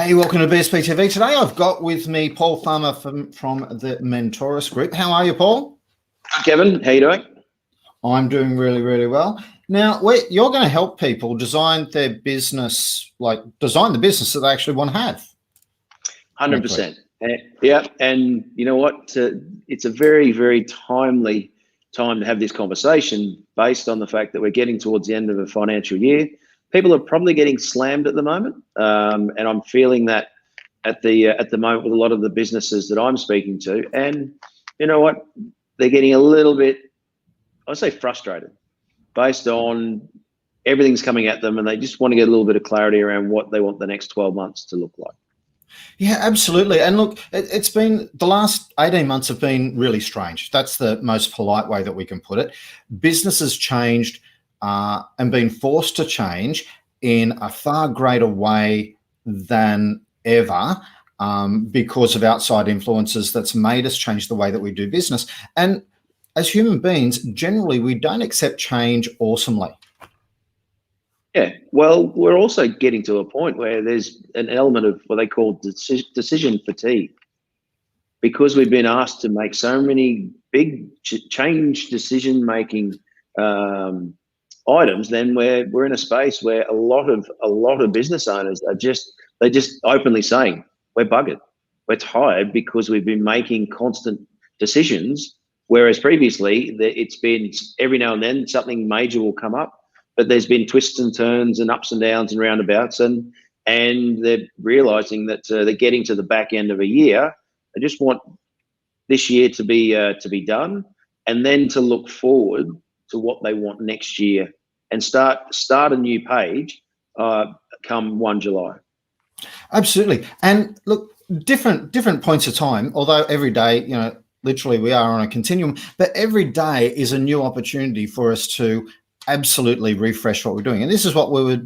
Hey, welcome to BSP TV. Today I've got with me Paul Farmer from the Mentorus Group. How are you, Paul? Hi, Kevin. How you doing? I'm doing really, really well. Now, you're going to help people design their business, design the business that they actually want to have. 100%. Yeah, and you know what? It's a very, very timely time to have this conversation based on the fact that we're getting towards the end of a financial year. People are probably getting slammed at the moment, and I'm feeling that at the moment with a lot of the businesses that I'm speaking to. And you know what? They're getting a little bit, I'd say, frustrated based on everything's coming at them, and they just want to get a little bit of clarity around what they want the next 12 months to look like. Yeah, absolutely. And look, it's been the last 18 months have been really strange. That's the most polite way that we can put it. Business has changed and been forced to change in a far greater way than ever because of outside influences that's made us change the way that we do business. And as human beings, generally, we don't accept change awesomely. Yeah, well, we're also getting to a point where there's an element of what they call decision fatigue, because we've been asked to make so many big change decision-making items. Then we're in a space where a lot of business owners are just openly saying we're buggered, we're tired because we've been making constant decisions, whereas previously it's been every now and then something major will come up. But there's been twists and turns and ups and downs and roundabouts, and they're realizing that they're getting to the back end of a year. They just want this year to be done, and then to look forward to what they want next year and start a new page come 1 July. Absolutely. And look, different points of time, although every day, literally we are on a continuum, but every day is a new opportunity for us to absolutely refresh what we're doing. And this is what we were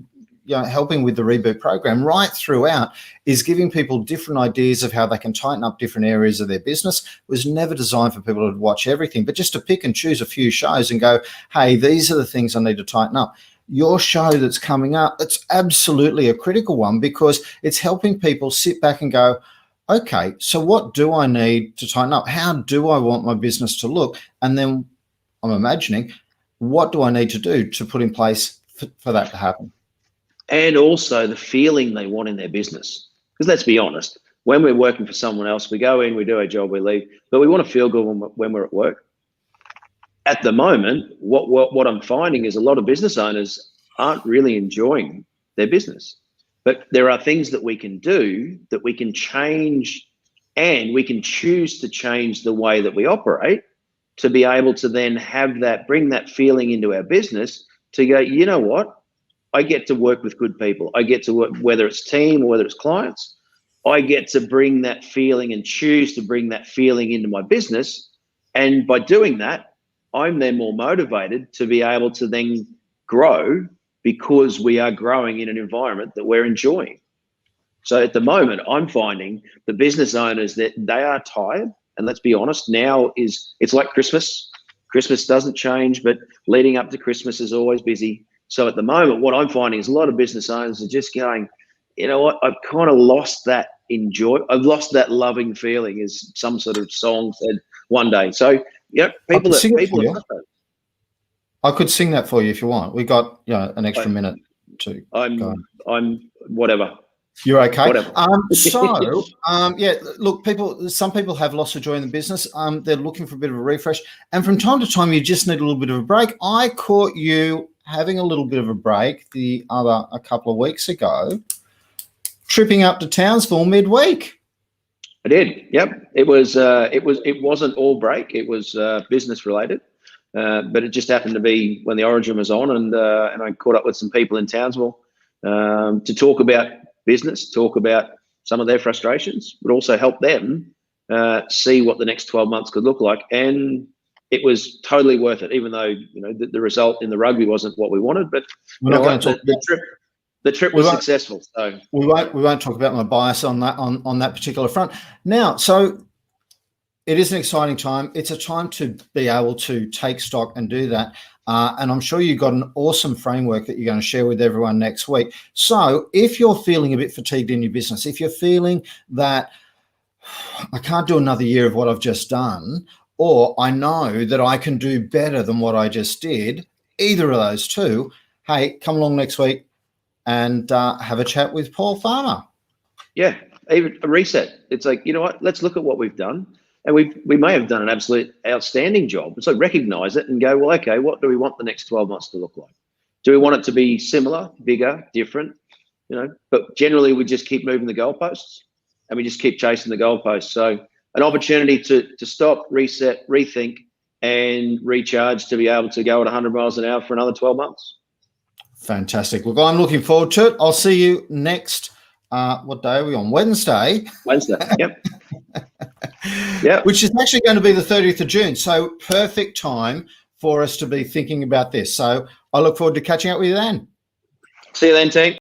helping with the Reboot program right throughout, is giving people different ideas of how they can tighten up different areas of their business. It was never designed for people to watch everything, but just to pick and choose a few shows and go, hey, these are the things I need to tighten up. Your show that's coming up, it's absolutely a critical one, because it's helping people sit back and go, okay, so what do I need to tighten up? How do I want my business to look? And then I'm imagining, what do I need to do to put in place for that to happen? And also the feeling they want in their business. Because let's be honest, when we're working for someone else, we go in, we do our job, we leave, but we want to feel good when we're at work. At the moment, what I'm finding is a lot of business owners aren't really enjoying their business. But there are things that we can do, that we can change, and we can choose to change the way that we operate, to be able to then have that, bring that feeling into our business, to go, you know what, I get to work with good people. I get to work, whether it's team or whether it's clients, I get to bring that feeling and choose to bring that feeling into my business. And by doing that, I'm then more motivated to be able to then grow, because we are growing in an environment that we're enjoying. So at the moment, I'm finding the business owners that they are tired. And let's be honest, now it's like Christmas. Christmas doesn't change, but leading up to Christmas is always busy. So at the moment, what I'm finding is a lot of business owners are just going, you know what, I've kind of lost that I've lost that loving feeling, as some sort of song said one day. So, people are frustrated. I could sing that for you if you want. We got an extra minute to go. I'm whatever. You're okay. Whatever. Look, some people have lost the joy in the business. They're looking for a bit of a refresh, and from time to time, you just need a little bit of a break. I caught you having a little bit of a break a couple of weeks ago, tripping up to Townsville midweek. I did. Yep. It wasn't all break. It was business related, but it just happened to be when the Origin was on, and I caught up with some people in Townsville to talk about business, talk about some of their frustrations, but also help them see what the next 12 months could look like. And it was totally worth it, even though the result in the rugby wasn't what we wanted. But the trip was successful. So we won't talk about my bias on that particular front. Now, so it is an exciting time. It's a time to be able to take stock and do that. And I'm sure you've got an awesome framework that you're going to share with everyone next week. So if you're feeling a bit fatigued in your business, if you're feeling that I can't do another year of what I've just done, or I know that I can do better than what I just did, either of those two, hey, come along next week and have a chat with Paul Farmer. Yeah, even a reset. It's like, you know what, let's look at what we've done. And we may have done an absolute outstanding job. So recognize it and go, well, okay, what do we want the next 12 months to look like? Do we want it to be similar, bigger, different? But generally we just keep moving the goalposts and we just keep chasing the goalposts. So an opportunity to stop, reset, rethink, and recharge to be able to go at 100 miles an hour for another 12 months. Fantastic. Look, I'm looking forward to it. I'll see you next, what day are we on? Wednesday. Yep. Yep. Which is actually going to be the 30th of June. So perfect time for us to be thinking about this. So I look forward to catching up with you then. See you then, team.